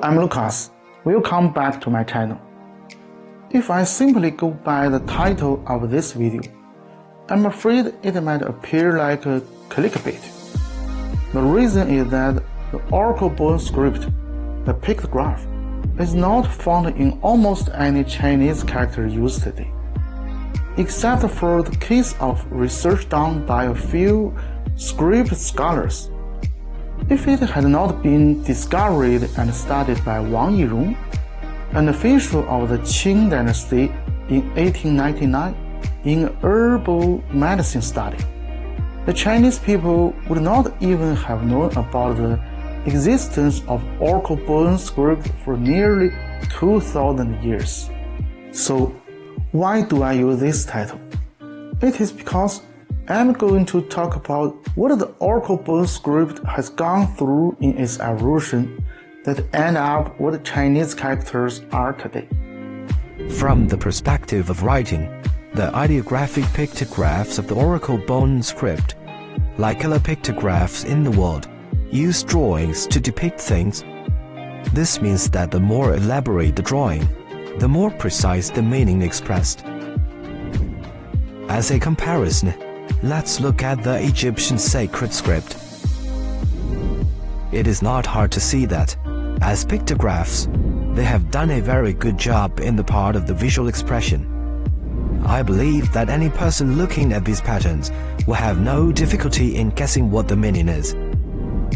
I'm Lucas. Welcome back to my channel. If I simply go by the title of this video, I'm afraid it might appear like a clickbait. The reason is that the Oracle bone script, the pictograph, is not found in almost any Chinese character used today, except for the case of research done by a few script scholars. If it had not been discovered and studied by Wang Yirong, an official of the Qing dynasty in 1899 in a herbal medicine study, the Chinese people would not even have known about the existence of Oracle bone script for nearly 2,000 years. So, why do I use this title? It is because I'm going to talk about what the Oracle bone script has gone through in its evolution that end up what Chinese characters are today. From the perspective of writing, the ideographic pictographs of the Oracle bone script, like other pictographs in the world, use drawings to depict things. This means that the more elaborate the drawing, the more precise the meaning expressed. As a comparison, let's look at the Egyptian sacred script. It is not hard to see that, as pictographs, they have done a very good job in the part of the visual expression. I believe that any person looking at these patterns will have no difficulty in guessing what the meaning is.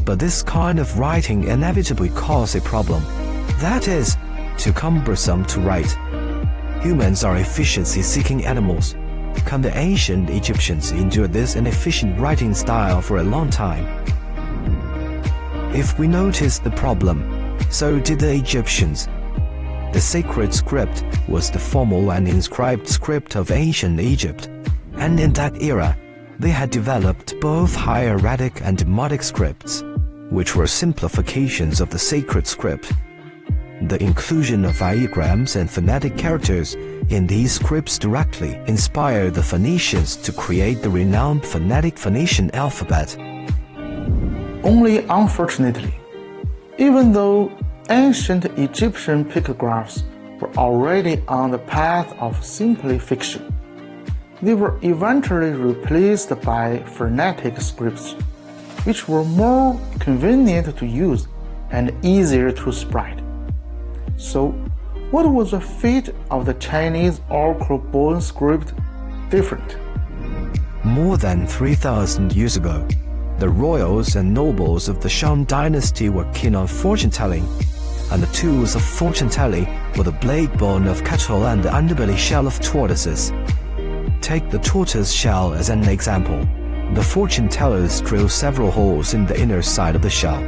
But this kind of writing inevitably causes a problem. That is, too cumbersome to write. Humans are efficiency-seeking animals. Can the ancient Egyptians endure this inefficient writing style for a long time? If we notice the problem, so did the Egyptians. The sacred script was the formal and inscribed script of ancient Egypt, and in that era, they had developed both hieratic and demotic scripts, which were simplifications of the sacred script. The inclusion of ideograms and phonetic characters in these scripts directly inspired the Phoenicians to create the renowned phonetic Phoenician alphabet. Only unfortunately, even though ancient Egyptian pictographs were already on the path of simplification, they were eventually replaced by phonetic scripts, which were more convenient to use and easier to spread. So, what was the fate of the Chinese Oracle bone script different? More than 3,000 years ago, the royals and nobles of the Shang dynasty were keen on fortune-telling, and the tools of fortune-telling were the blade bone of cattle and the underbelly shell of tortoises. Take the tortoise shell as an example. The fortune-tellers drill several holes in the inner side of the shell,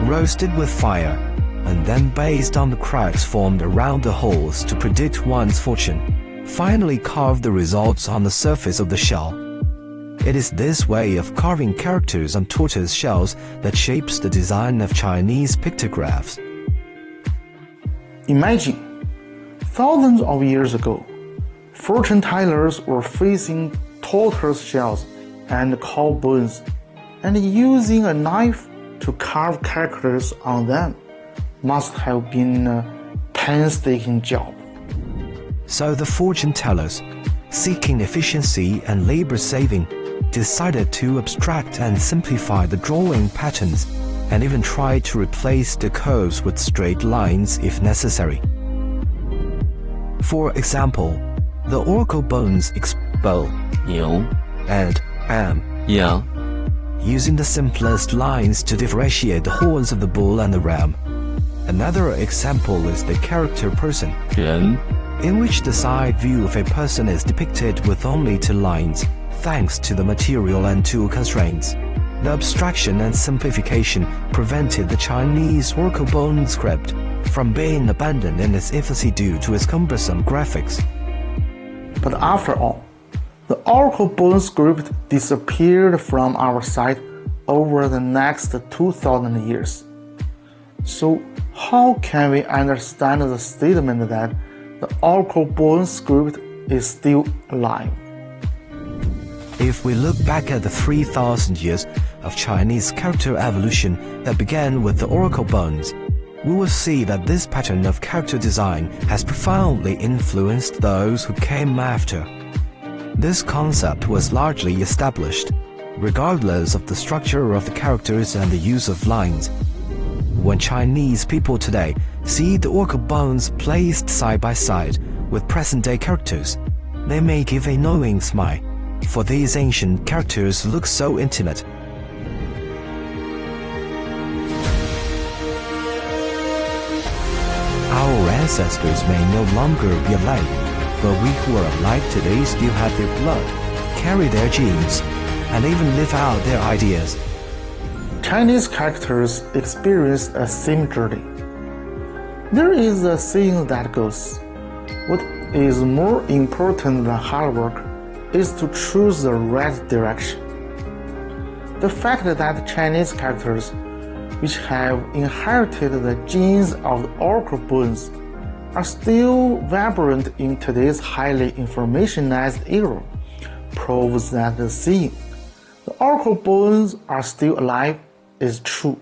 roasted with fire, and then based on the cracks formed around the holes to predict one's fortune, finally carve the results on the surface of the shell. It is this way of carving characters on tortoise shells that shapes the design of Chinese pictographs. Imagine, thousands of years ago, fortune tellers were facing tortoise shells and cow bones, and using a knife to carve characters on them must have been a painstaking job. So the fortune tellers, seeking efficiency and labor saving, decided to abstract and simplify the drawing patterns, and even tried to replace the curves with straight lines if necessary. For example, the Oracle bones expel 牛 and am, 羊 using the simplest lines to differentiate the horns of the bull and the ram. Another example is the character person, 人 in which the side view of a person is depicted with only two lines, thanks to the material and tool constraints. The abstraction and simplification prevented the Chinese Oracle bone script from being abandoned in its infancy due to its cumbersome graphics. But after all, the Oracle bone script disappeared from our sight over the next 2,000 years. So how can we understand the statement that the Oracle bone script is still alive? If we look back at the 3,000 years of Chinese character evolution that began with the Oracle bones, we will see that this pattern of character design has profoundly influenced those who came after. This concept was largely established, regardless of the structure of the characters and the use of lines. When Chinese people today see the orca bones placed side by side with present-day characters, they may give a knowing smile, for these ancient characters look so intimate. Our ancestors may no longer be alive, but we who are alive today still have their blood, carry their genes, and even live out their ideas. Chinese characters experience a same journey. There is a saying that goes, what is more important than hard work is to choose the right direction. The fact that Chinese characters, which have inherited the genes of the orca bones, are still vibrant in today's highly informationized era, proves that the saying, the orca bones are still alive, is true.